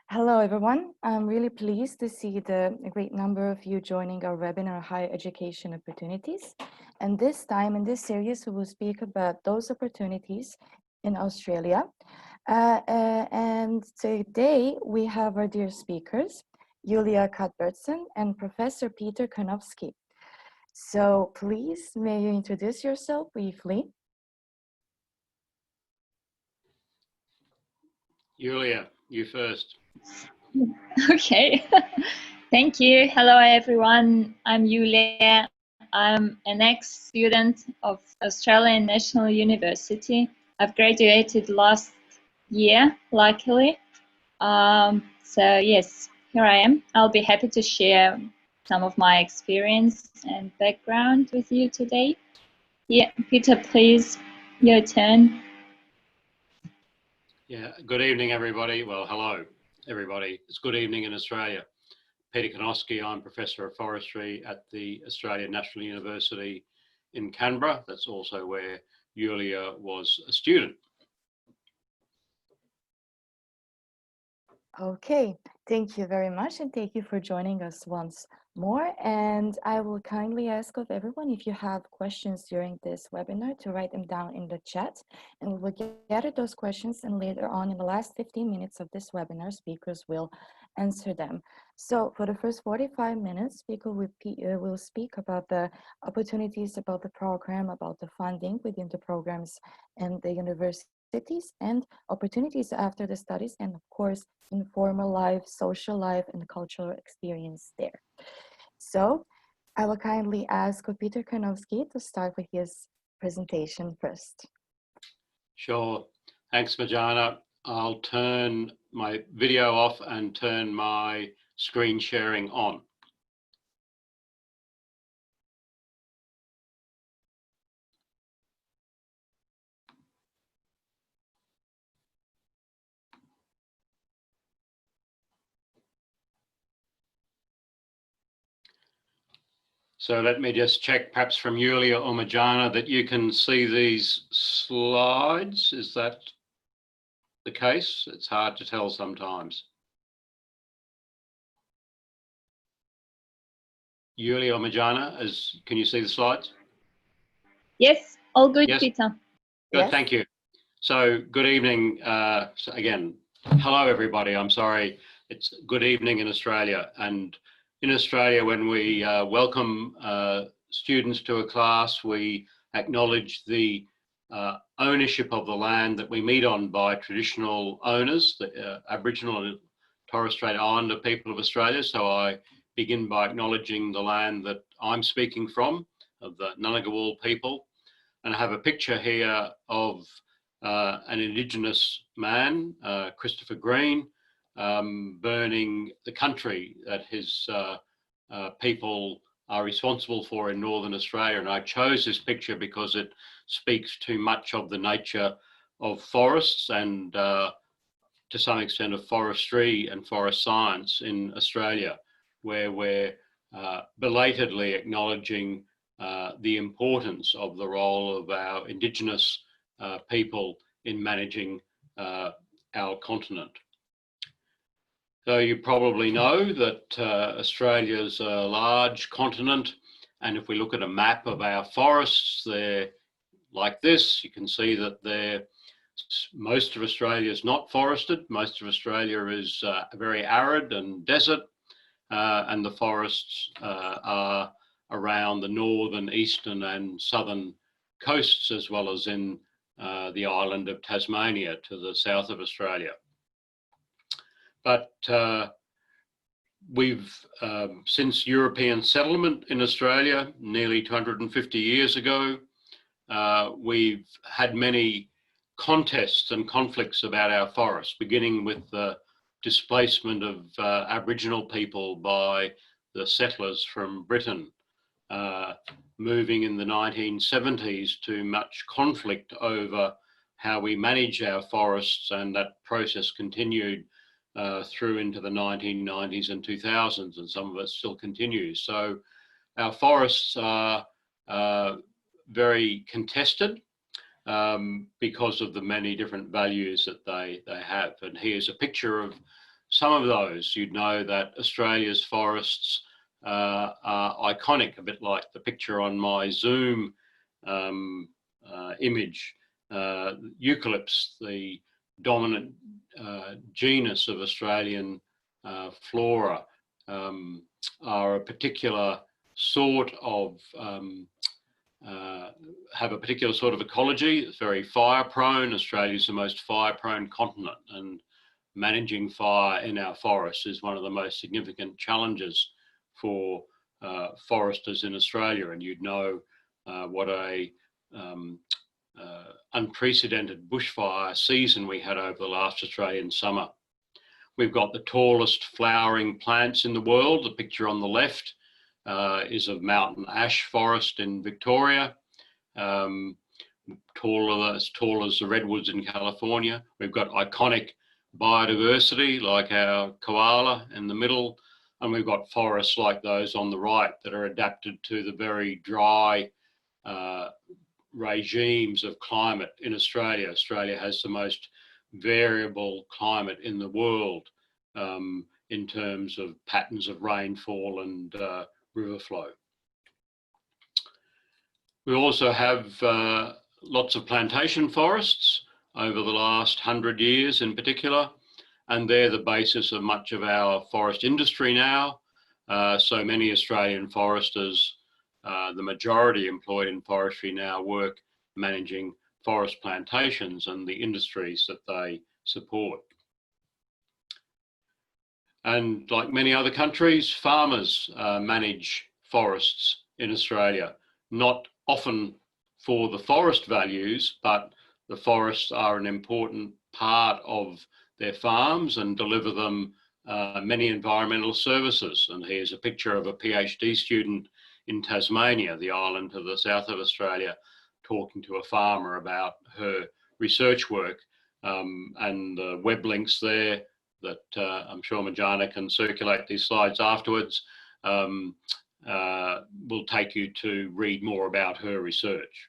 Hello, everyone. I'm really pleased to see the great number of you joining our webinar, Higher Education Opportunities. And this time in this series, we will speak about those opportunities in Australia. And today we have our dear speakers, Julia Cuthbertson and Professor Peter Karnowski. So please, may you introduce yourself briefly? Julia, you first. Okay, thank you. Hello, everyone. I'm Julia. I'm an ex-student of Australian National University. I've graduated last year, luckily. So yes, here I am. I'll be happy to share some of my experience and background with you today. Yeah, Peter, please, your turn. Yeah, good evening, everybody. Well, hello, everybody. It's good evening in Australia. Peter Karnowski, I'm Professor of Forestry at the Australian National University in Canberra. That's also where Julia was a student. Okay, thank you very much, and thank you for joining us once more. And I will kindly ask of everyone, if you have questions during this webinar, to write them down in the chat, and we will gather those questions, and later on in the last 15 minutes of this webinar, speakers will answer them. So for the first 45 minutes, speaker will speak about the opportunities, about the program, about the funding within the programs and the universities, and opportunities after the studies, and of course, informal life, social life, and cultural experience there. So I will kindly ask Peter Karnowski to start with his presentation first. Sure. Thanks, Majana. I'll turn my video off and turn my screen sharing on. So let me just check, perhaps from Julia or Majana, that you can see these slides. Is that the case? It's hard to tell sometimes. Julia or Majana, can you see the slides? Yes, all good, Yes. Peter. Good, Yes. thank you. So good evening. So again, hello everybody. I'm sorry, it's good evening in Australia. And in Australia, when we welcome students to a class, we acknowledge the ownership of the land that we meet on by traditional owners, the Aboriginal and Torres Strait Islander people of Australia. So I begin by acknowledging the land that I'm speaking from, of the Ngunnawal people. And I have a picture here of an Indigenous man, Christopher Green, burning the country that his people are responsible for in Northern Australia. And I chose this picture because it speaks too much of the nature of forests and to some extent of forestry and forest science in Australia, where we're belatedly acknowledging the importance of the role of our Indigenous people in managing our continent. So you probably know that Australia's a large continent, and if we look at a map of our forests, they're like this. You can see that most of Australia is not forested. Most of Australia is very arid and desert, and the forests are around the northern, eastern and southern coasts, as well as in the island of Tasmania to the south of Australia. But we've, since European settlement in Australia nearly 250 years ago, we've had many contests and conflicts about our forests, beginning with the displacement of Aboriginal people by the settlers from Britain, moving in the 1970s to much conflict over how we manage our forests, and that process continued through into the 1990s and 2000s, and some of it still continues. So our forests are very contested because of the many different values that they have. And here's a picture of some of those, you'd know that Australia's forests are iconic, a bit like the picture on my Zoom image. Eucalypts, the dominant genus of Australian flora, are a particular sort of have a particular sort of ecology. It's very fire prone. Australia's the most fire prone continent, and managing fire in our forests is one of the most significant challenges for foresters in Australia. And you'd know what a unprecedented bushfire season we had over the last Australian summer. We've got the tallest flowering plants in the world. The picture on the left is of mountain ash forest in Victoria, as tall as the redwoods in California. We've got iconic biodiversity like our koala in the middle, and we've got forests like those on the right that are adapted to the very dry regimes of climate in Australia. Australia has the most variable climate in the world in terms of patterns of rainfall and river flow. We also have lots of plantation forests over the last 100 years in particular, and they're the basis of much of our forest industry now. So many Australian foresters, the majority employed in forestry now, work managing forest plantations and the industries that they support. And like many other countries, farmers manage forests in Australia, not often for the forest values, but the forests are an important part of their farms and deliver them many environmental services. And here's a picture of a PhD student in Tasmania, the island to the south of Australia, talking to a farmer about her research work, and the web links there that I'm sure Marjana can circulate these slides afterwards, will take you to read more about her research.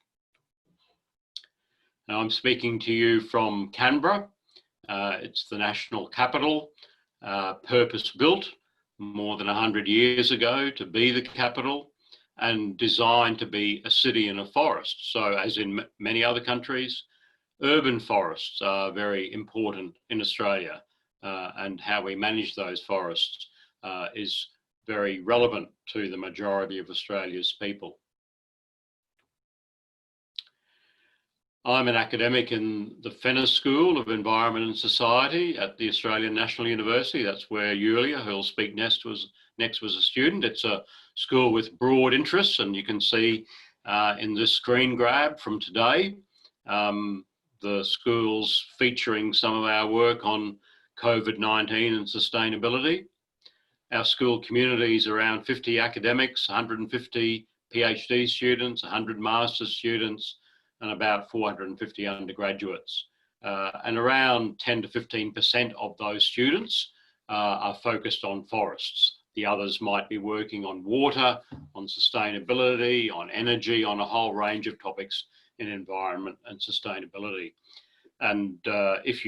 Now I'm speaking to you from Canberra. It's the national capital, purpose-built more than 100 years ago to be the capital and designed to be a city in a forest. So as in many other countries, urban forests are very important in Australia, and how we manage those forests is very relevant to the majority of Australia's people. I'm an academic in the Fenner School of Environment and Society at the Australian National University. That's where Yulia, who'll speak next, was a student. It's a school with broad interests, and you can see in this screen grab from today, the school's featuring some of our work on COVID-19 and sustainability. Our school community is around 50 academics, 150 PhD students, 100 master's students, and about 450 undergraduates. And around 10 to 15% of those students are focused on forests. The others might be working on water, on sustainability, on energy, on a whole range of topics in environment and sustainability. And if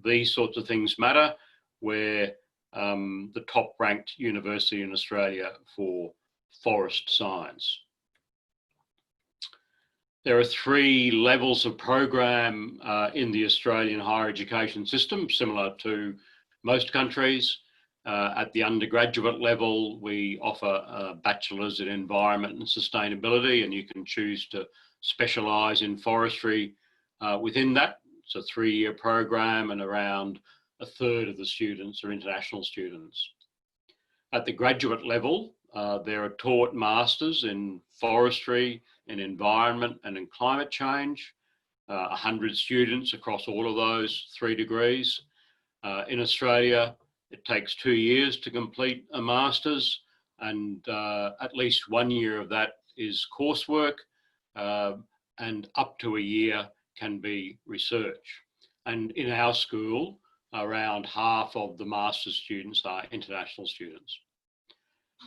these sorts of things matter, we're the top ranked university in Australia for forest science. There are 3 levels of program in the Australian higher education system, similar to most countries. At the undergraduate level, we offer a bachelor's in environment and sustainability, and you can choose to specialise in forestry within that. It's a 3-year program, and around a third of the students are international students. At the graduate level, there are taught masters in forestry, in environment and in climate change, 100 students across all of those 3 degrees. In Australia, it takes 2 years to complete a master's, and at least 1 year of that is coursework, and up to a year can be research. And in our school, around half of the master's students are international students.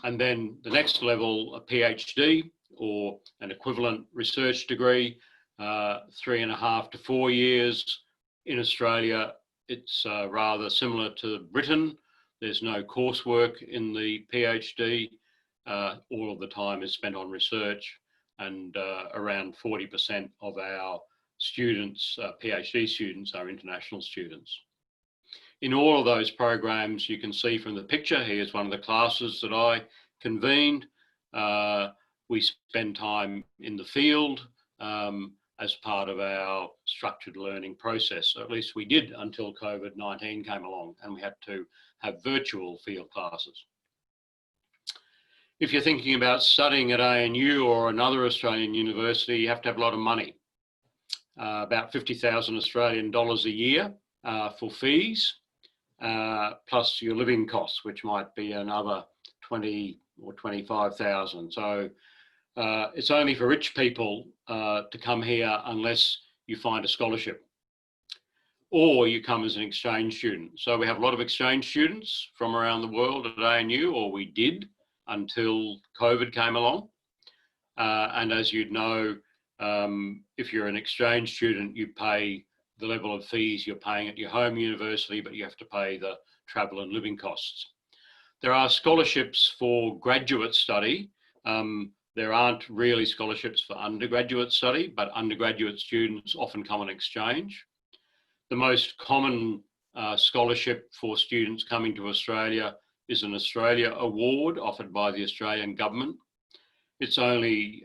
And then the next level, a PhD or an equivalent research degree, 3.5 to 4 years. In Australia, It's rather similar to Britain. There's no coursework in the PhD. All of the time is spent on research, and around 40% of our students, PhD students, are international students. In all of those programs, you can see from the picture, here's one of the classes that I convened. We spend time in the field as part of our structured learning process. Or at least we did until COVID-19 came along and we had to have virtual field classes. If you're thinking about studying at ANU or another Australian university, you have to have a lot of money. About 50,000 Australian dollars a year for fees, plus your living costs, which might be another 20 or 25,000. So it's only for rich people to come here unless you find a scholarship or you come as an exchange student. So we have a lot of exchange students from around the world at ANU, or we did until COVID came along. And as you'd know, if you're an exchange student, you pay the level of fees you're paying at your home university, but you have to pay the travel and living costs. There are scholarships for graduate study. There aren't really scholarships for undergraduate study, but undergraduate students often come on exchange. The most common scholarship for students coming to Australia is an Australia Award offered by the Australian government. It's only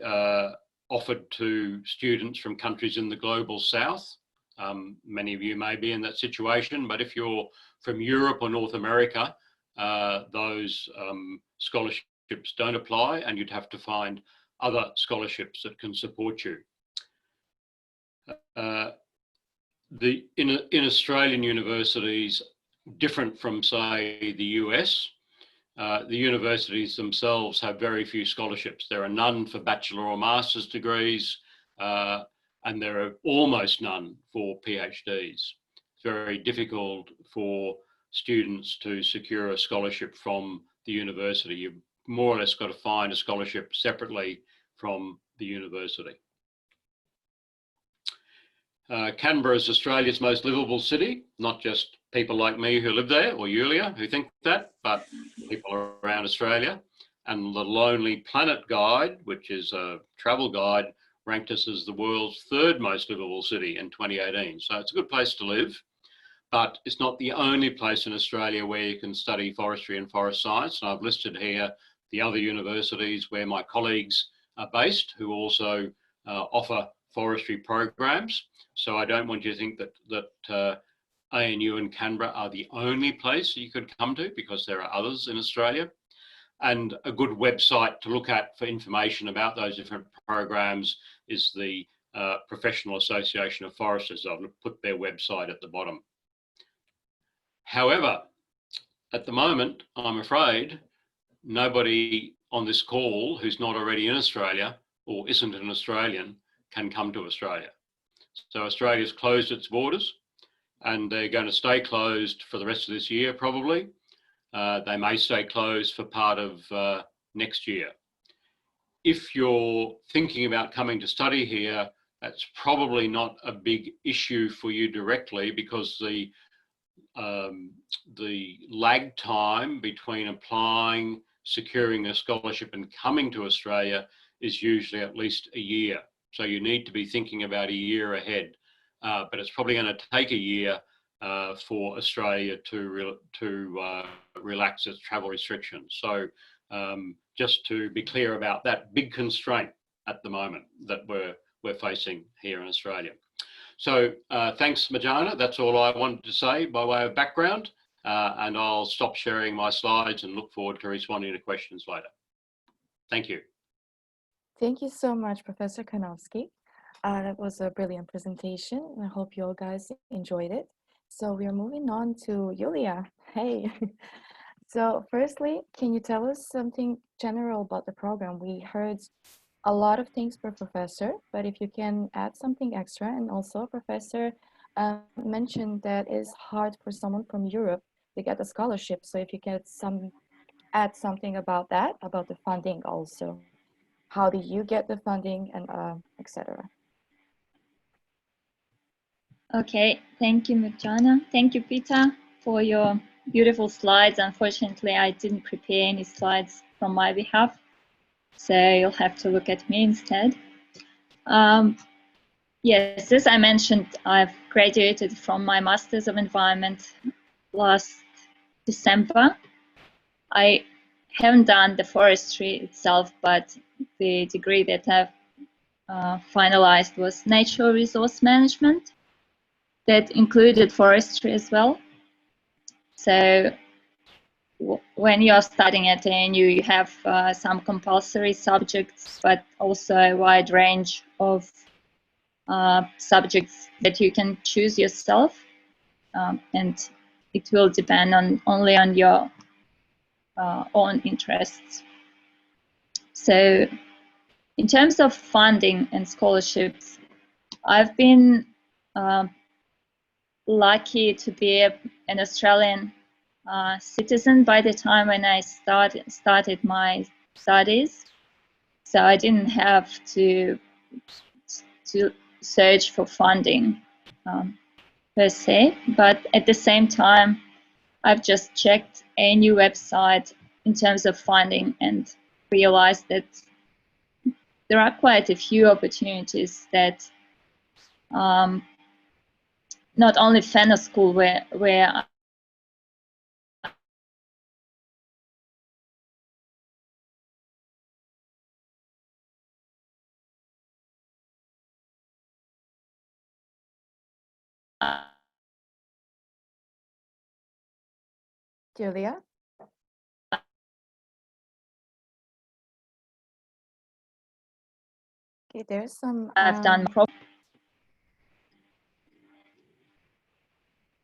offered to students from countries in the global south. Many of you may be in that situation, but if you're from Europe or North America, those scholarships don't apply, and you'd have to find other scholarships that can support you. In Australian universities, different from, say, the US, the universities themselves have very few scholarships. There are none for bachelor or master's degrees, and there are almost none for PhDs. It's very difficult for students to secure a scholarship from the university. You've more or less got to find a scholarship separately from the university. Canberra is Australia's most livable city, not just people like me who live there, or Yulia who think that, but people around Australia. And the Lonely Planet Guide, which is a travel guide, ranked us as the world's third most livable city in 2018. So it's a good place to live, but it's not the only place in Australia where you can study forestry and forest science. And I've listed here the other universities where my colleagues are based, who also offer forestry programs. So I don't want you to think that ANU and Canberra are the only place you could come to, because there are others in Australia. And a good website to look at for information about those different programs is the Professional Association of Foresters. I'll put their website at the bottom. However, at the moment, I'm afraid nobody on this call who's not already in Australia or isn't an Australian can come to Australia. So Australia's closed its borders, and they're going to stay closed for the rest of this year, probably. They may stay closed for part of next year. If you're thinking about coming to study here, that's probably not a big issue for you directly, because the lag time between applying, securing a scholarship and coming to Australia is usually at least a year. So you need to be thinking about a year ahead, but it's probably going to take a year for Australia to relax its travel restrictions. So just to be clear about that big constraint at the moment that we're facing here in Australia. So thanks, Marjana. That's all I wanted to say by way of background, and I'll stop sharing my slides and look forward to responding to questions later. Thank you. Thank you so much, Professor Kanowski. That was a brilliant presentation. I hope you all guys enjoyed it. So we are moving on to Yulia. Hey. So firstly, can you tell us something general about the program? We heard a lot of things per professor, but if you can add something extra. And also, Professor mentioned that it's hard for someone from Europe to get a scholarship. So if you can add something about that, about the funding also. How do you get the funding, and etc.? Okay, thank you, Mirjana. Thank you, Peter, for your beautiful slides. Unfortunately, I didn't prepare any slides from my behalf, so you'll have to look at me instead. Yes, as I mentioned, I've graduated from my Masters of Environment last December. I haven't done the forestry itself, but the degree that I've finalized was natural resource management. That included forestry as well. So when you're studying at ANU, you have some compulsory subjects, but also a wide range of subjects that you can choose yourself, and it will depend only on your own interests. So in terms of funding and scholarships, I've been lucky to be an Australian citizen by the time when I started my studies. So I didn't have to search for funding per se, but at the same time, I've just checked a new website in terms of funding and realized that there are quite a few opportunities that not only Fenner School where Julia? Okay, there's some I've done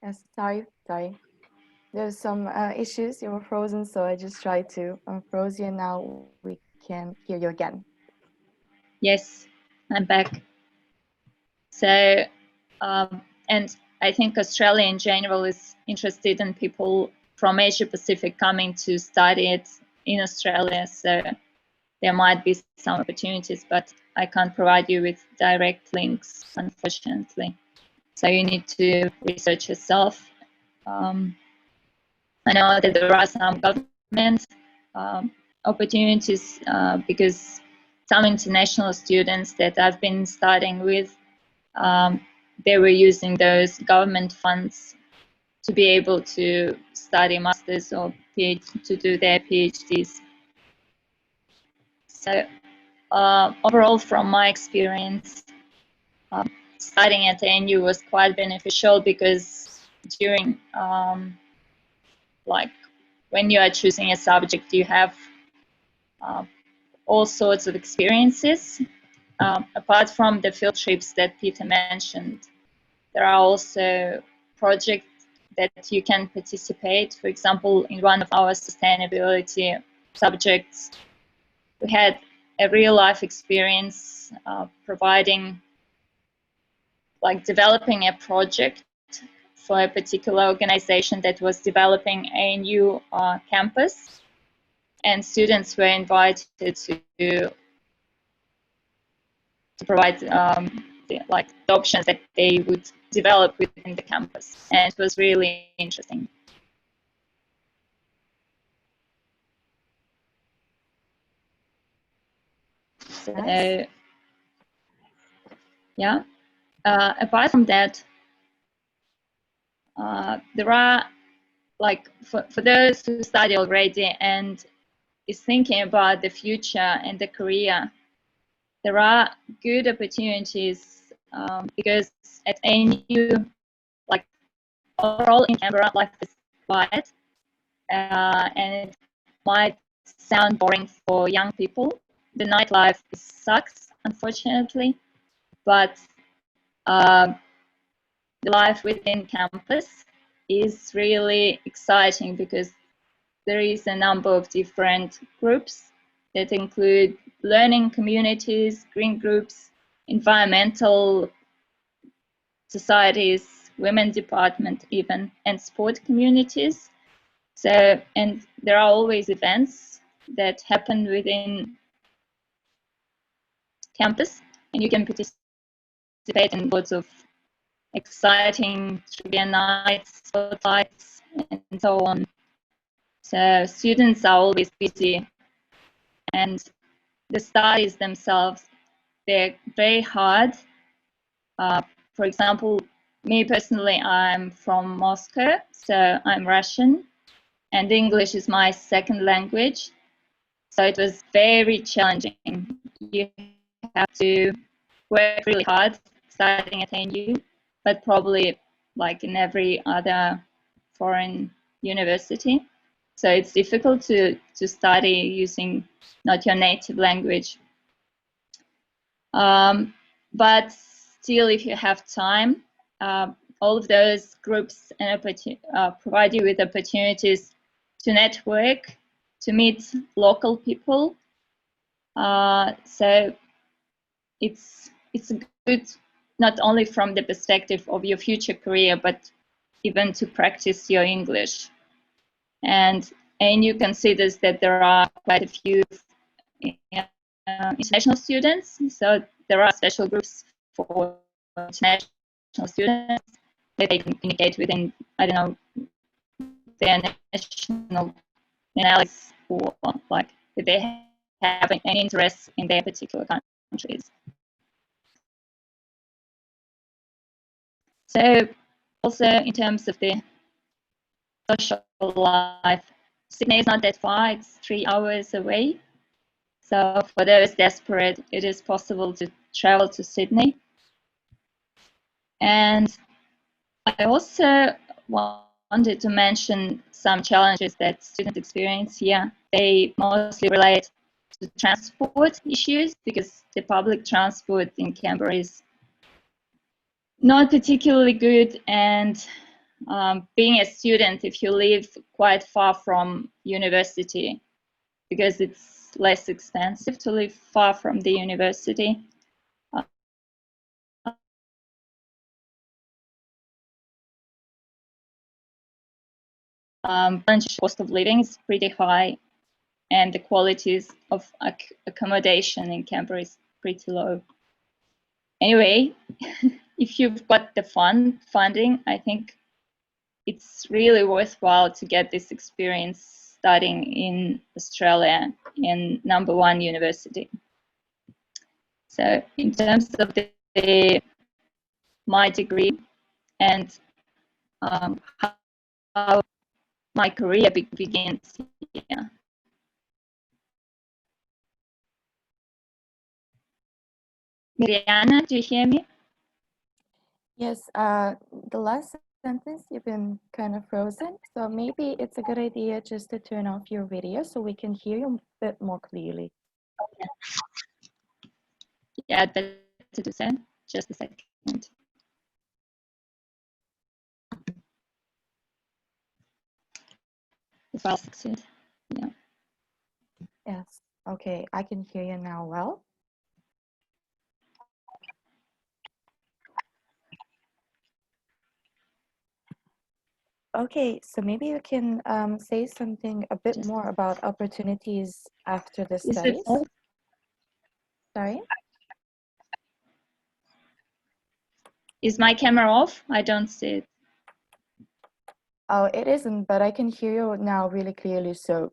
yes, sorry. There's some issues. You were frozen, so I just tried to unfroze you. Now we can hear you again. Yes, I'm back. So, and I think Australia in general is interested in people from Asia Pacific coming to study it in Australia. So there might be some opportunities, but I can't provide you with direct links, unfortunately. So you need to research yourself. I know that there are some government opportunities because some international students that I've been studying with, they were using those government funds to be able to study masters or to do their PhDs. So overall, from my experience, studying at ANU was quite beneficial because during like when you are choosing a subject, you have all sorts of experiences. Apart from the field trips that Peter mentioned, there are also projects that you can participate. For example, in one of our sustainability subjects, we had a real life experience providing, like developing a project for a particular organization that was developing a new campus, and students were invited to provide the options that they would develop within the campus, and it was really interesting. Nice. So, yeah. Apart from that, there are for those who study already and is thinking about the future and the career, there are good opportunities because at ANU, like overall in Canberra, life is quiet, and it might sound boring for young people. The nightlife sucks, unfortunately, but the life within campus is really exciting because there is a number of different groups that include learning communities, green groups, environmental societies, women department even, and sport communities. So, and there are always events that happen within campus, and you can participate in lots of exciting trivia nights, spotlights, and so on. So students are always busy, and the studies themselves, they're very hard. For example, me personally, I'm from Moscow, so I'm Russian, and English is my second language. So it was very challenging. You have to work really hard studying at ANU, but probably like in every other foreign university. So it's difficult to study using not your native language. But still, if you have time, all of those groups provide you with opportunities to network, to meet local people. So it's good not only from the perspective of your future career, but even to practice your English. And ANU considers that there are quite a few international students, so there are special groups for international students that they can communicate within, I don't know, their national analysis, or like if they have any interest in their particular countries. So also in terms of the social life, Sydney is not that far, it's 3 hours away. So for those desperate, it is possible to travel to Sydney. And I also wanted to mention some challenges that students experience here. They mostly relate to transport issues, because the public transport in Canberra is not particularly good, and being a student, if you live quite far from university, because it's less expensive to live far from the university, cost of living is pretty high, and the qualities of accommodation in Canberra is pretty low. Anyway, if you've got the funding, I think it's really worthwhile to get this experience studying in Australia in #1 university. So in terms of my degree and how my career begins here. Mariana, do you hear me? Yes, the last sentence you've been kind of frozen, so maybe it's a good idea just to turn off your video so we can hear you a bit more clearly. Yeah, I'd better do so. Just a second. If I'll succeed. Yeah. Yes, okay, I can hear you now well. Okay, so maybe you can say something a bit more about opportunities after the studies. Sorry? Is my camera off? I don't see it. Oh, it isn't, but I can hear you now really clearly, so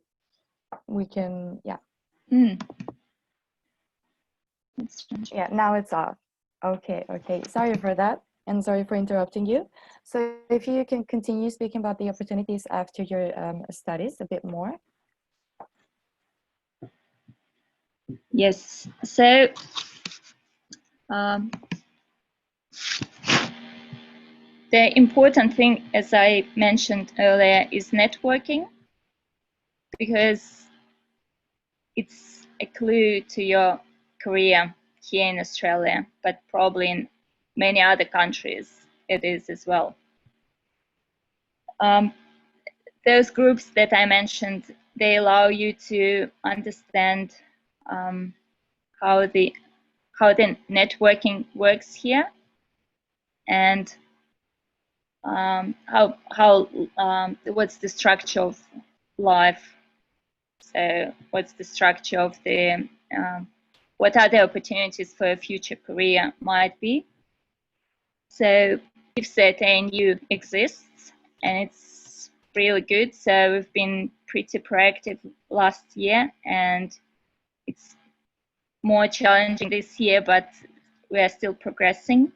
we can, yeah. That's strange. Yeah, now it's off. Okay, okay. Sorry for that, and sorry for interrupting you. So if you can continue speaking about the opportunities after your studies a bit more. Yes, so the important thing, as I mentioned earlier, is networking, because it's a clue to your career here in Australia, but probably in many other countries it is as well. Those groups that I mentioned, they allow you to understand how the networking works here, and what's the structure of life. So what's the structure of the what other opportunities for a future career might be. So IFSA at ANU exists, and it's really good. So we've been pretty proactive last year, and it's more challenging this year, but we are still progressing.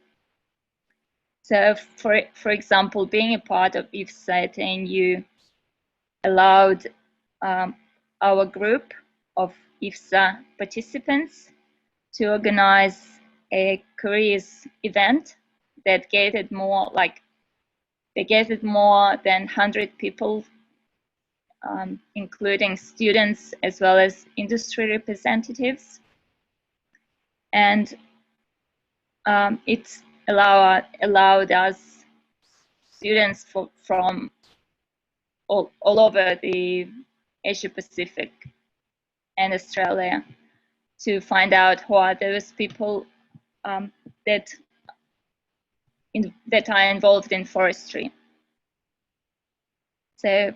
So for example, being a part of IFSA at ANU allowed our group of IFSA participants to organize a careers event that gathered more than 100 people, including students as well as industry representatives. And it allowed us students from all over the Asia Pacific and Australia to find out who are those people that are involved in forestry. So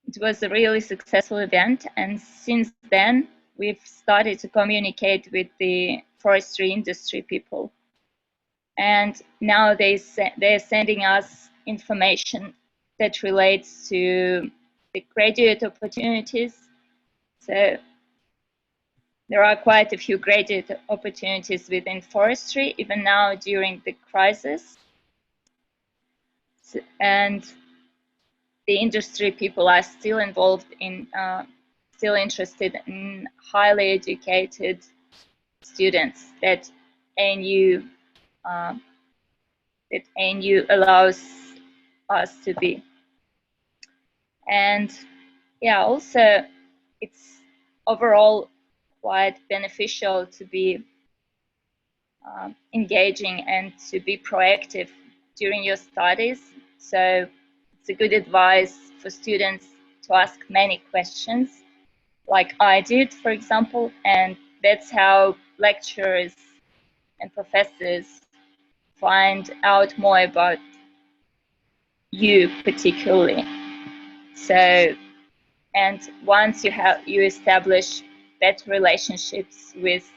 it was a really successful event, and since then we've started to communicate with the forestry industry people, and now they're sending us information that relates to the graduate opportunities. So there are quite a few graduate opportunities within forestry, even now during the crisis. And the industry people are still involved in, still interested in highly educated students that ANU allows us to be. And yeah, also it's overall quite beneficial to be engaging and to be proactive during your studies. So it's a good advice for students to ask many questions, like I did, for example, and that's how lecturers and professors find out more about you particularly. So, and once you establish better relationships with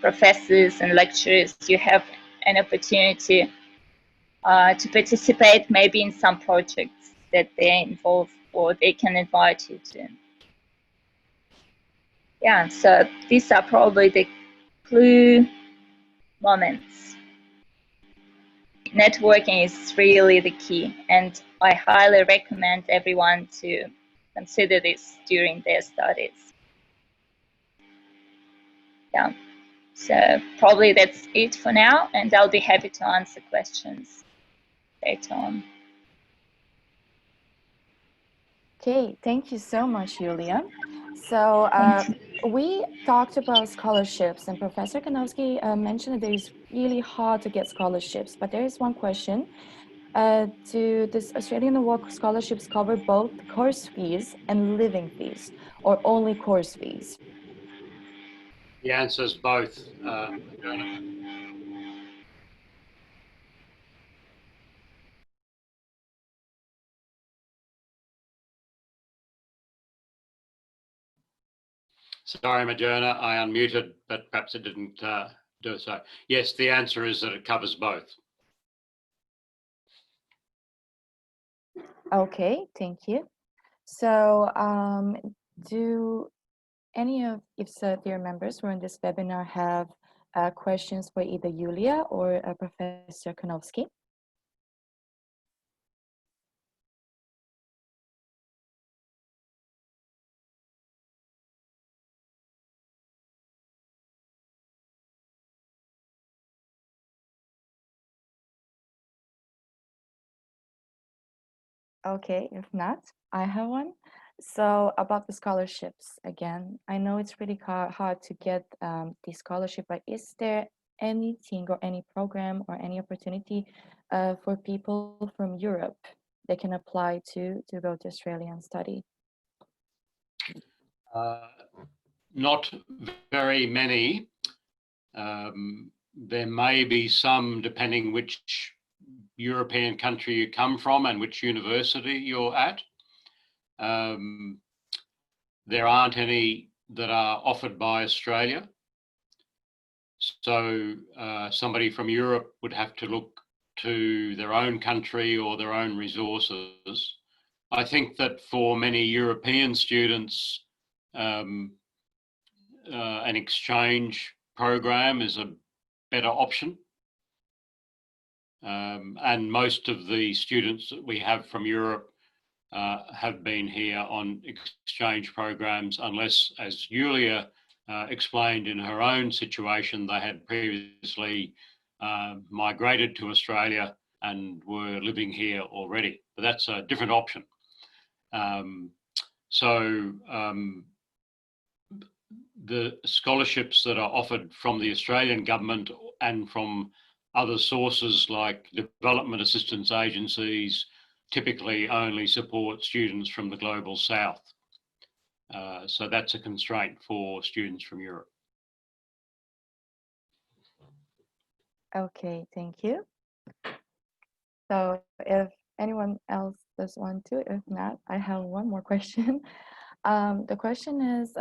professors and lecturers, you have an opportunity to participate maybe in some projects that they're involved or they can invite you to. Yeah, so these are probably the clue moments. Networking is really the key, and I highly recommend everyone to consider this during their studies. Yeah, so probably that's it for now, and I'll be happy to answer questions later on. Okay, thank you so much, Julia. So we talked about scholarships, and Professor Kanowski mentioned that it's really hard to get scholarships, but there is one question. Do this Australian Award scholarships cover both course fees and living fees, or only course fees? The answer is both. Sorry, Moderna, I unmuted, but perhaps it didn't do so. Yes, the answer is that it covers both. Okay, thank you. So do any of IFSA dear members who are in this webinar have questions for either Julia or Professor Kanowski? Okay, if not, I have one. So about the scholarships, again, I know it's really hard to get the scholarship, but is there anything or any program or any opportunity for people from Europe they can apply to go to Australia and study? Not very many. There may be some, depending which European country you come from and which university you're at. There aren't any that are offered by Australia. So somebody from Europe would have to look to their own country or their own resources. I think that for many European students, an exchange program is a better option. And most of the students that we have from Europe have been here on exchange programs, unless, as Julia explained in her own situation, they had previously migrated to Australia and were living here already. But that's a different option. The scholarships that are offered from the Australian government and from other sources like development assistance agencies typically only support students from the global south. So that's a constraint for students from Europe. Okay, thank you. So if anyone else does want to, if not, I have one more question. The question is,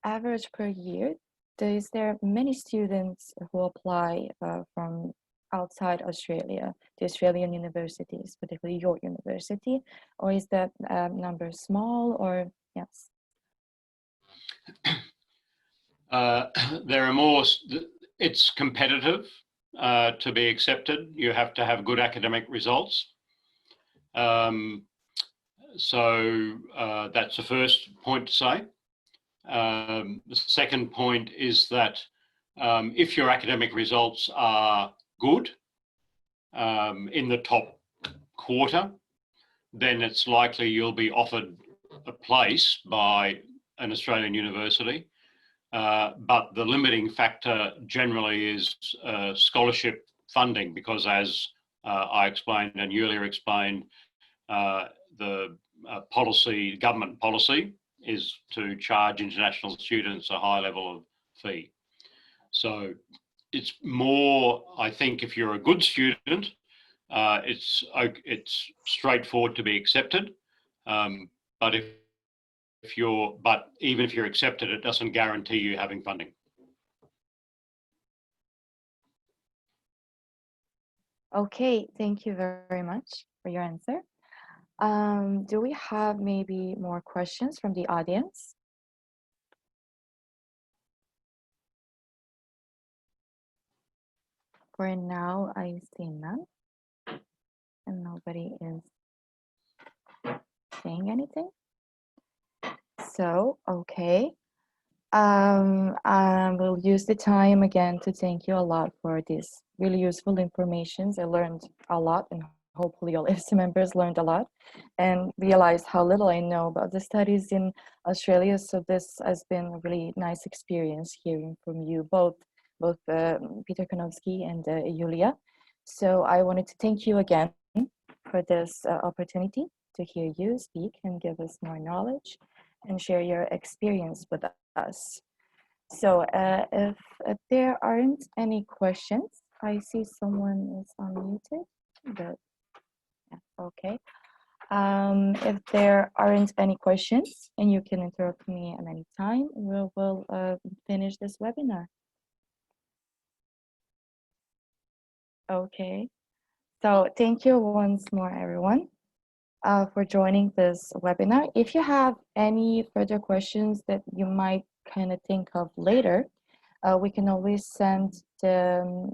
average per year, is there many students who apply from outside Australia to Australian universities, particularly your university, or is that number small, or yes? There are more, it's competitive to be accepted. You have to have good academic results. So that's the first point to say. The second point is that if your academic results are good in the top quarter, then it's likely you'll be offered a place by an Australian university. But the limiting factor generally is scholarship funding, because as I explained and Julia explained, the government policy is to charge international students a high level of fee. So it's more, I think, if you're a good student, it's straightforward to be accepted. But even if you're accepted, it doesn't guarantee you having funding. Okay, thank you very much for your answer. Do we have maybe more questions from the audience? For now, I see none, and nobody is saying anything. So, okay. I will use the time again to thank you a lot for this really useful information. I learned a lot, and hopefully all IFSA members learned a lot and realized how little I know about the studies in Australia. So this has been a really nice experience hearing from you, both Peter Konowski and Julia. So I wanted to thank you again for this opportunity to hear you speak and give us more knowledge and share your experience with us. So if there aren't any questions, I see someone is unmuted, but yeah, okay. If there aren't any questions, and you can interrupt me at any time, we will finish this webinar. Okay, so thank you once more, everyone, for joining this webinar. If you have any further questions that you might kind of think of later, we can always send the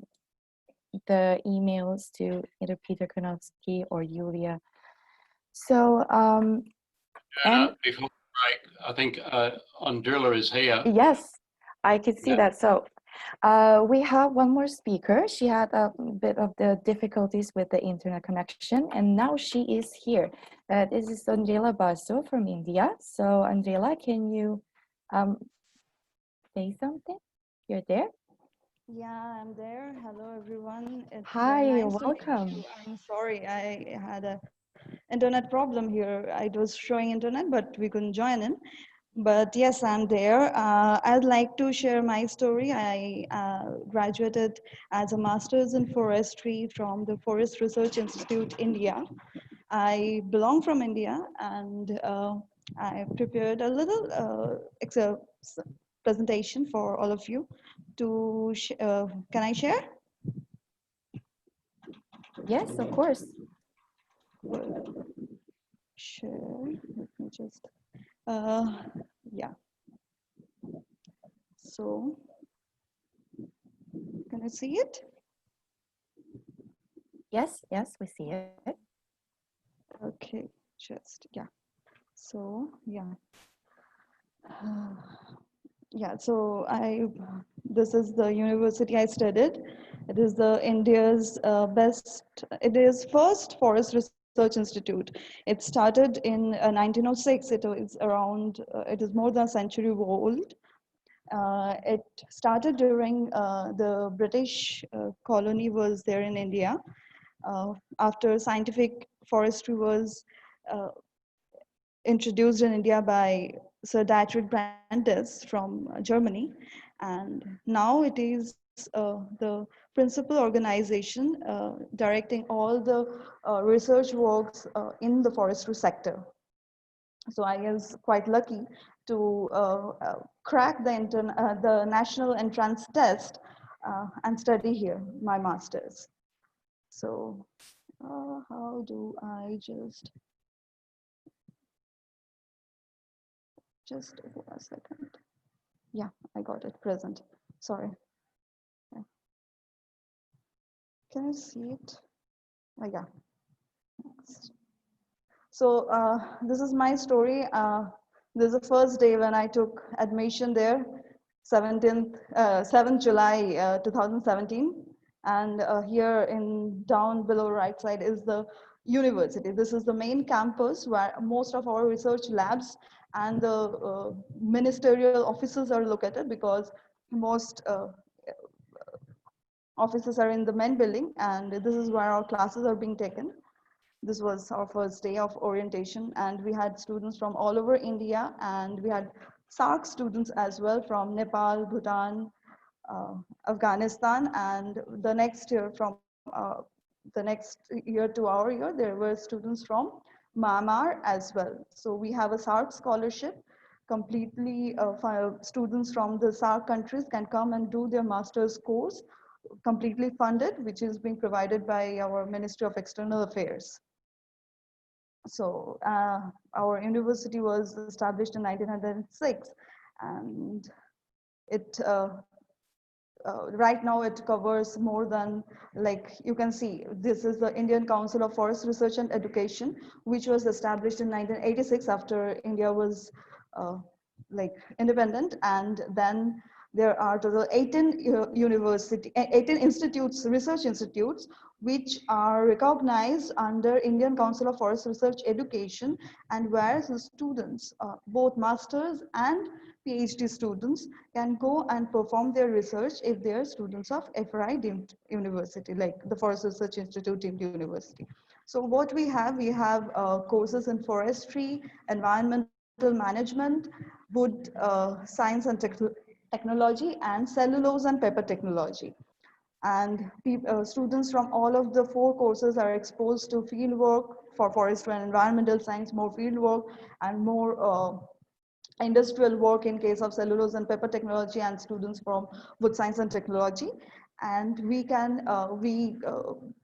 emails to either Peter Konowski or Julia. So, Before the break, I think Andrilla is here. Yes, I could see that. So we have one more speaker. She had a bit of the difficulties with the internet connection, and now she is here. This is Andrilla Basu from India. So Andrilla, can you say something? You're there? Yeah, I'm there. Hello, everyone. It's Hi, very nice to meet welcome. you. I'm sorry, I had a internet problem here. It was showing internet, but we couldn't join in. But yes, I'm there. I'd like to share my story. I graduated as a master's in forestry from the Forest Research Institute, India. I belong from India, and I prepared a little presentation for all of you. Can I share? Yes, of course. Share. Let me just. Uh, yeah. So, can I see it? Yes, yes, we see it. Okay. Just yeah. So yeah. Yeah. So This is the university I studied. It is the India's best. It is first forest research institute. It started in 1906. It is around. It is more than a century old. It started during the British colony was there in India. After scientific forestry was uh, introduced in India by Sir Dietrich Brandes from Germany, and now it is the principal organization directing all the research works in the forestry sector. So I was quite lucky to crack the national entrance test and study here my master's. So how do I just a second? Yeah, I got it present. Sorry. Yeah. Can you see it? Yeah. Next. So this is my story. This is the first day when I took admission there, 7th July 2017. And here in down below right side is the university. This is the main campus where most of our research labs and the ministerial offices are located, because most offices are in the main building, and this is where our classes are being taken. This was our first day of orientation, and we had students from all over India, and we had SARC students as well from Nepal, Bhutan, Afghanistan, and the next year to our year, there were students from Myanmar as well. So we have a SARC scholarship. Completely, students from the SARC countries can come and do their master's course, completely funded, which is being provided by our Ministry of External Affairs. So our university was established in 1906, and it right now it covers more than, like you can see, this is the Indian Council of Forest Research and Education, which was established in 1986 after India was like independent. And then there are total 18 institutes, research institutes, which are recognized under Indian Council of Forest Research Education, and where the students, both masters and PhD students, can go and perform their research if they are students of FRI deemed university, like the Forest Research Institute deemed university. So what we have courses in forestry, environmental management, wood science and technology, and cellulose and paper technology. And students from all of the four courses are exposed to field work for forestry and environmental science, more field work, and more industrial work in case of cellulose and paper technology, and students from wood science and technology. And we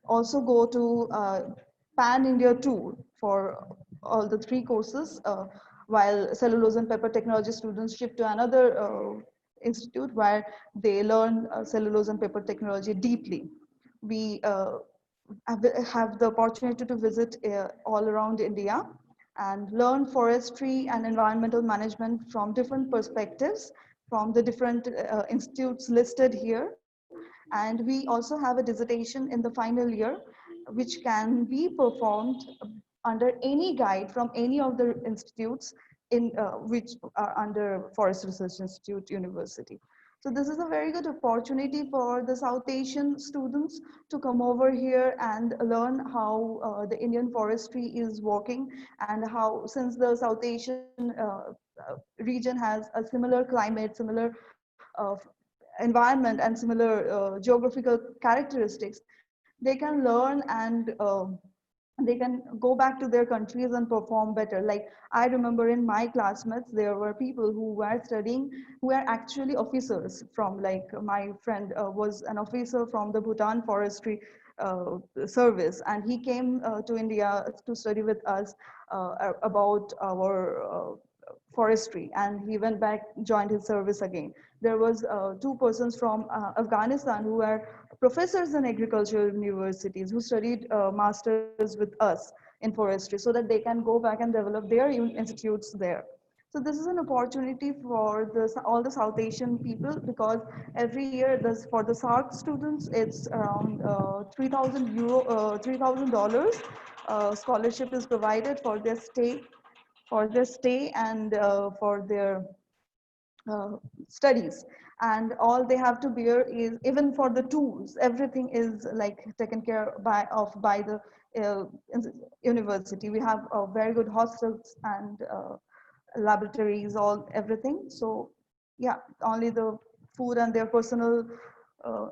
also go to pan India tour for all the three courses, while cellulose and paper technology students shift to another institute where they learn cellulose and paper technology deeply. We have the opportunity to visit all around India and learn forestry and environmental management from different perspectives, from the different institutes listed here. And we also have a dissertation in the final year, which can be performed under any guide from any of the institutes which are under Forest Research Institute University. So this is a very good opportunity for the South Asian students to come over here and learn how the Indian forestry is working, and how, since the South Asian region has a similar climate, similar environment, and similar geographical characteristics, they can learn and they can go back to their countries and perform better. Like, I remember in my classmates, there were people who were studying, who were actually officers from, like, my friend was an officer from the Bhutan forestry service, and he came to India to study with us about our forestry, and he went back, joined his service again. There was two persons from Afghanistan who were professors in agricultural universities who studied masters with us in forestry, so that they can go back and develop their institutes there. So this is an opportunity for all the South Asian people, because every year for the SARC students, it's around 3,000 euro, $3,000 scholarship is provided for their stay and for their uh, studies. And all they have to bear is, even for the tools, everything is like taken care by the uh, university. We have very good hostels and laboratories, all everything. So yeah, only the food and their personal uh,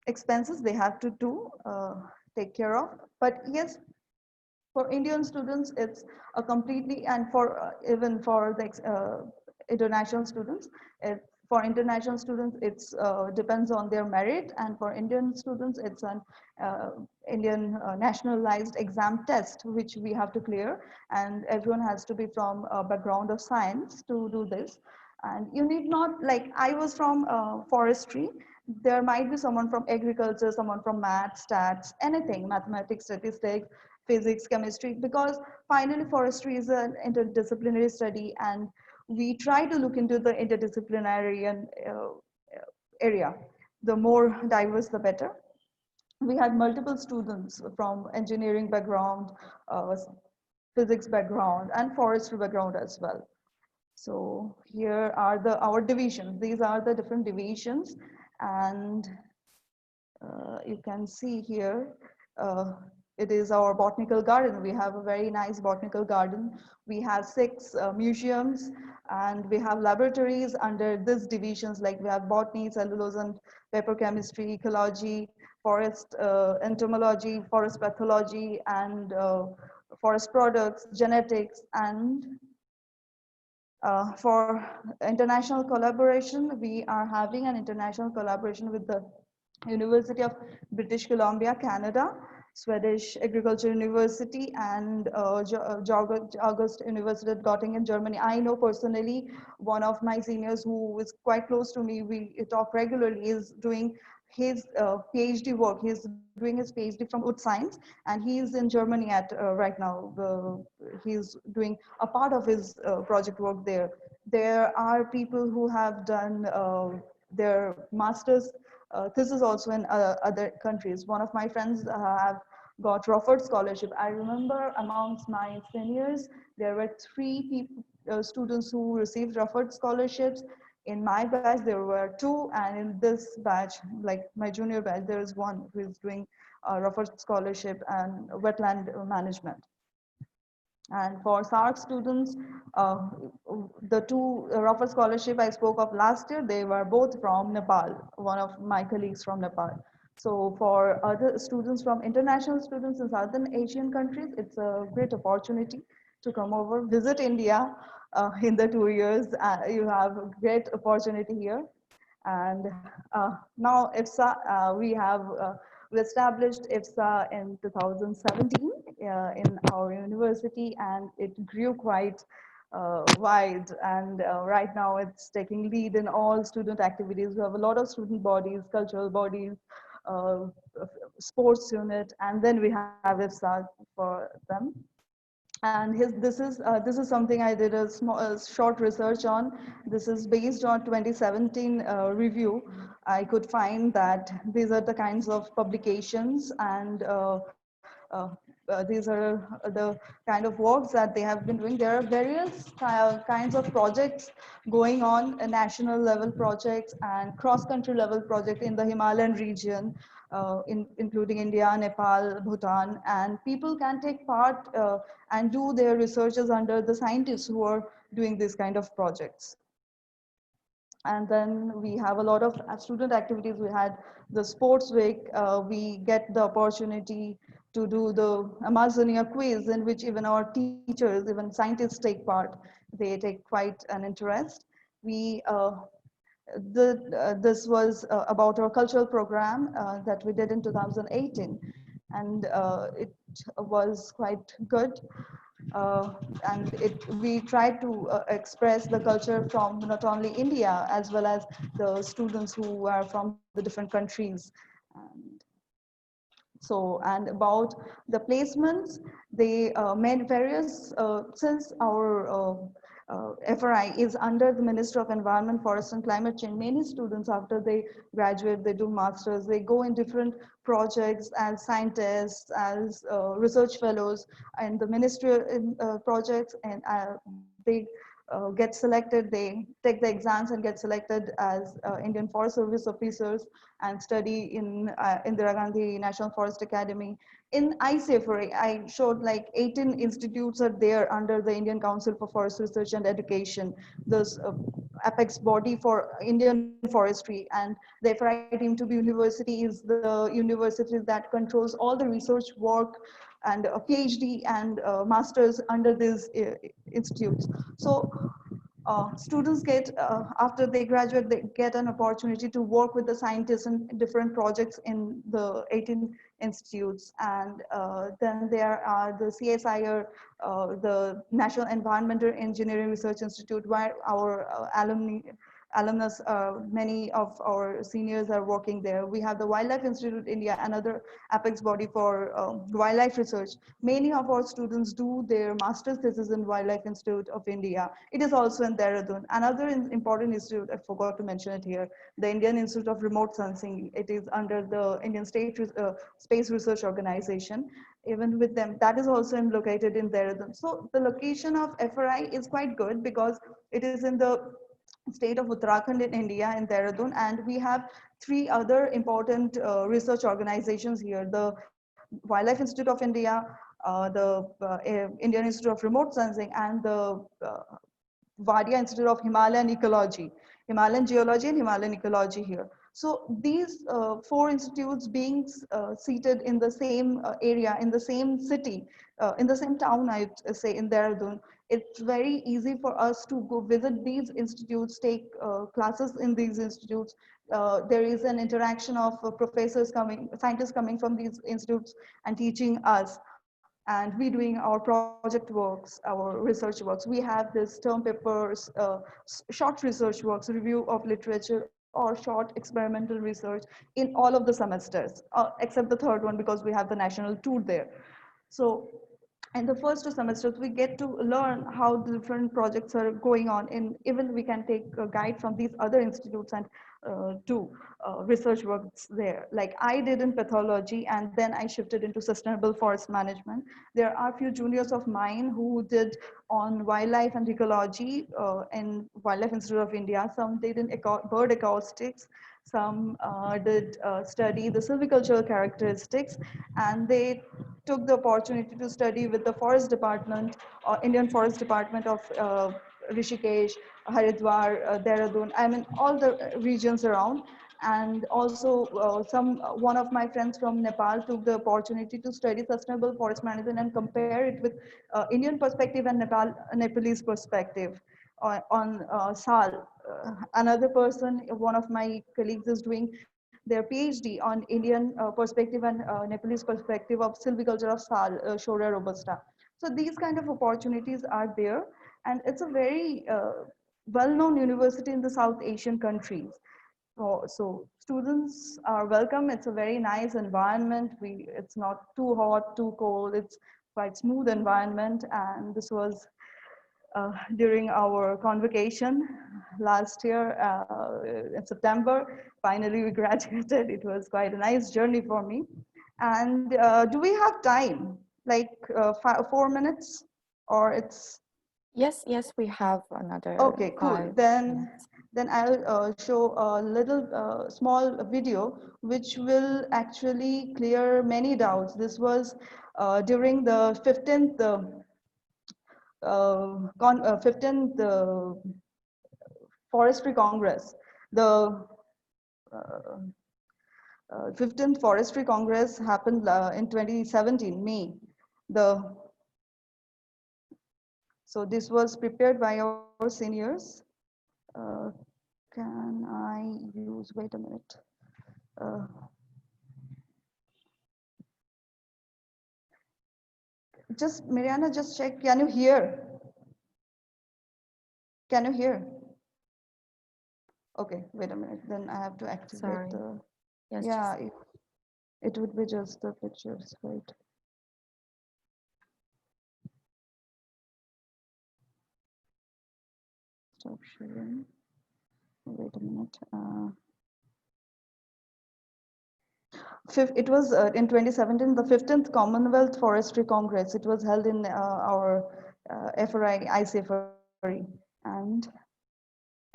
expenses they have to do take care of. But yes, for Indian students, it's a completely, and for even for the international students, for international students, it's depends on their merit, and for Indian students, it's an uh, Indian nationalized exam test which we have to clear, and everyone has to be from a background of science to do this. And you need not, like I was from forestry. There might be someone from agriculture, someone from math, stats, anything, mathematics, statistics, physics, chemistry, because finally forestry is an interdisciplinary study, and we try to look into the interdisciplinary and area. The more diverse, the better. We had multiple students from engineering background, uh, physics background, and forestry background as well. So here are our divisions. These are the different divisions, and you can see here, uh, it is our botanical garden. We have a very nice botanical garden. We have 6 museums, and we have laboratories under these divisions, like we have botany, cellulose and paper chemistry, ecology, forest entomology, forest pathology, and forest products, genetics, and for international collaboration, we are having an international collaboration with the University of British Columbia, Canada, Swedish Agriculture University, and August University at Göttingen, Germany. I know personally one of my seniors who is quite close to me. We talk regularly. Is doing his PhD work. He's doing his PhD from wood science, and he is in Germany at right now. He's doing a part of his project work there. There are people who have done their masters thesis also in other countries. One of my friends have got Rufford scholarship. I remember amongst my seniors, there were 3 people, students who received Rufford scholarships. In my batch, there were 2, and in this batch, like my junior batch, there is 1 who is doing Rufford scholarship and wetland management. And for SARC students, uh, the 2 Rafa scholarship I spoke of last year, they were both from Nepal, one of my colleagues from Nepal. So for other students, from international students in Southern Asian countries, it's a great opportunity to come over, visit India in the 2 years. You have a great opportunity here. And now IFSA, we established IFSA in 2017 in our university, and it grew quite wide. And right now it's taking lead in all student activities. We have a lot of student bodies, cultural bodies, uh, sports unit, and then we have IFSA for them. And this is something I did a short research on. This is based on 2017 review. I could find that these are the kinds of publications, and these are the kind of works that they have been doing. There are various kinds of projects going on, national level projects and cross-country level projects in the Himalayan region, including India, Nepal, Bhutan, and people can take part and do their researches under the scientists who are doing this kind of projects. And then we have a lot of student activities. We had the sports week. We get the opportunity to do the Amazonia quiz, in which even our teachers, even scientists take part. They take quite an interest. We this was about our cultural program that we did in 2018. and it was quite good. And we tried to express the culture from not only India as well as the students who are from the different countries. And so, and about the placements, they made various, since our FRI is under the Ministry of Environment, Forest and Climate Change, many students after they graduate, they do masters, they go in different projects as scientists, as research fellows, and the ministry projects, and they get selected, they take the exams and get selected as Indian Forest Service officers and study in Indira Gandhi National Forest Academy. In ICFRA, I showed like 18 institutes are there under the Indian Council for Forest Research and Education, this apex body for Indian forestry. And the FRI Team to be University is the university that controls all the research work and a PhD and masters under these institutes. So students get, after they graduate, they get an opportunity to work with the scientists in different projects in the 18 institutes. And then there are the CSIR, the National Environmental Engineering Research Institute, where our alumnus, many of our seniors are working there. We have the Wildlife Institute India, another apex body for wildlife research. Many of our students do their master's thesis in Wildlife Institute of India. It is also in Dehradun. Another important institute, I forgot to mention it here, the Indian Institute of Remote Sensing. It is under the Indian State Space Research Organization. Even with them, that is also located in Dehradun. So the location of FRI is quite good because it is in the state of Uttarakhand in India, in Dehradun, and we have three other important research organizations here: the Wildlife Institute of India, the Indian Institute of Remote Sensing, and the Vadia Institute of Himalayan Ecology, Himalayan Geology and Himalayan Ecology here. So these four institutes being seated in the same area, in the same city, in the same town, I'd say in Dehradun, it's very easy for us to go visit these institutes, take classes in these institutes. There is an interaction of professors coming, scientists coming from these institutes and teaching us, and we doing our project works, our research works. We have this term papers, short research works, review of literature, or short experimental research in all of the semesters, except the third one because we have the national tour there. So in the first two semesters, we get to learn how the different projects are going on, and even we can take a guide from these other institutes and do research works there. Like I did in pathology, and then I shifted into sustainable forest management. There are a few juniors of mine who did on wildlife and ecology in Wildlife Institute of India. Some did in bird acoustics, some did study the silvicultural characteristics, and they took the opportunity to study with the forest department, Indian Forest Department of Rishikesh, Haridwar, Dehradun, I mean all the regions around. And also one of my friends from Nepal took the opportunity to study sustainable forest management and compare it with Indian perspective and Nepalese perspective on SAL. Another person, one of my colleagues is doing their PhD on Indian perspective and Nepalese perspective of silviculture of Sal, Shorea robusta. So these kind of opportunities are there, and it's a very well-known university in the South Asian countries. So students are welcome. It's a very nice environment. It's not too hot, too cold. It's quite smooth environment, and this was during our convocation last year in September. Finally, we graduated. It was quite a nice journey for me. And do we have time? Like 4 minutes, or it's? Yes, yes, we have another Okay, cool. 5 minutes. Then I'll show a little small video which will actually clear many doubts. This was during the 15th 15th Forestry Congress. The 15th Forestry Congress happened in 2017, May. So this was prepared by our seniors. Can I use, wait a minute. Just Mariana, just check. Can you hear? Can you hear? Okay, wait a minute. Then I have to activate Sorry. the. Yes, Yeah, just it would be just the pictures, right? Stop sharing. Wait a minute. It was in 2017, the 15th Commonwealth Forestry Congress. It was held in our FRI, ICFRI. And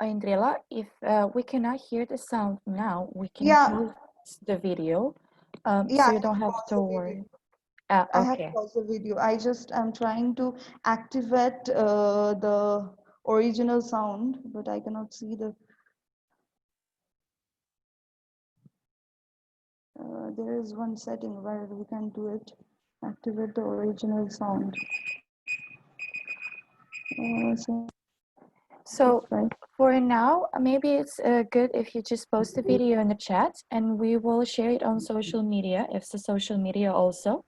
Indrila, if we cannot hear the sound now, we can yeah, pause the video, yeah, so I you have don't have paused to the worry. video. I have Okay. paused the video. I just am trying to activate the original sound, but I cannot see the. There is one setting where we can do it. Activate the original sound. So Right. for now, maybe it's good if you just post the video in the chat, and we will share it on social media, IFSA social media also.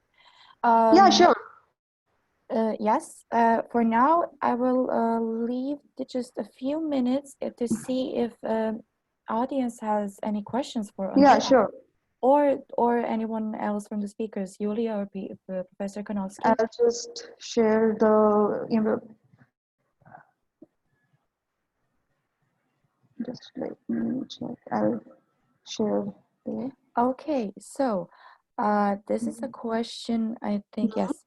Yeah, sure. Yes, for now, I will leave just a few minutes to see if audience has any questions for Yeah, Andrea, sure. or anyone else from the speakers, Julia or Professor Konowski. I'll just share the email. Just let me check. I'll share there. Okay, so this is a question, I think, yes.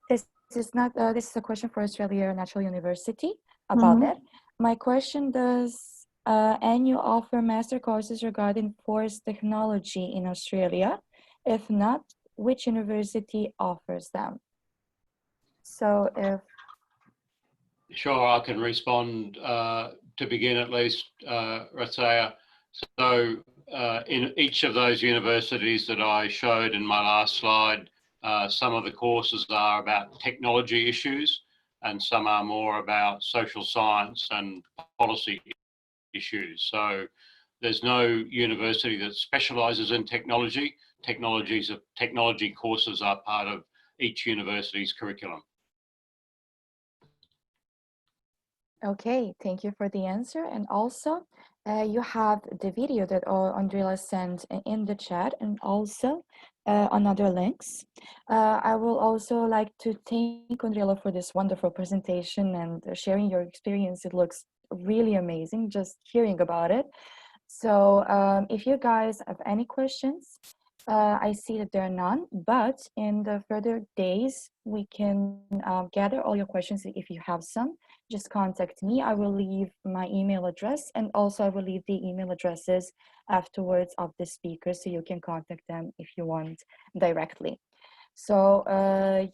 This is a question for Australia National University about Mm-hmm. that. My question, does ANU offer master courses regarding forest technology in Australia? If not, which university offers them? So if Sure, I can respond to begin at least, Ratsaya. So in each of those universities that I showed in my last slide, some of the courses are about technology issues and some are more about social science and policy issues. So there's no university that specialises in technology. Technology courses are part of each university's curriculum. Okay, thank you for the answer. And also, you have the video that Andrea sent in the chat, and also on other links. I will also like to thank Andrea for this wonderful presentation and sharing your experience. It looks really amazing just hearing about it. So if you guys have any questions, I see that there are none, but in the further days, we can gather all your questions if you have some. Just contact me. I will leave my email address, and also I will leave the email addresses afterwards of the speakers, so you can contact them if you want directly. So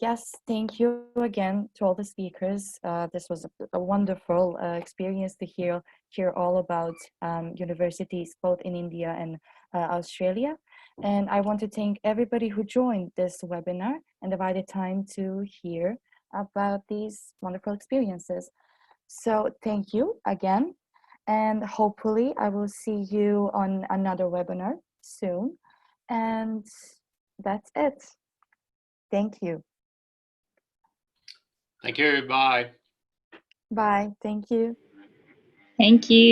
yes, thank you again to all the speakers. This was a wonderful experience to hear all about universities both in India and Australia. And I want to thank everybody who joined this webinar and divided time to hear about these wonderful experiences. So thank you again, and hopefully I will see you on another webinar soon. And that's it. Thank you. Thank you. Bye. Bye. Thank you. Thank you.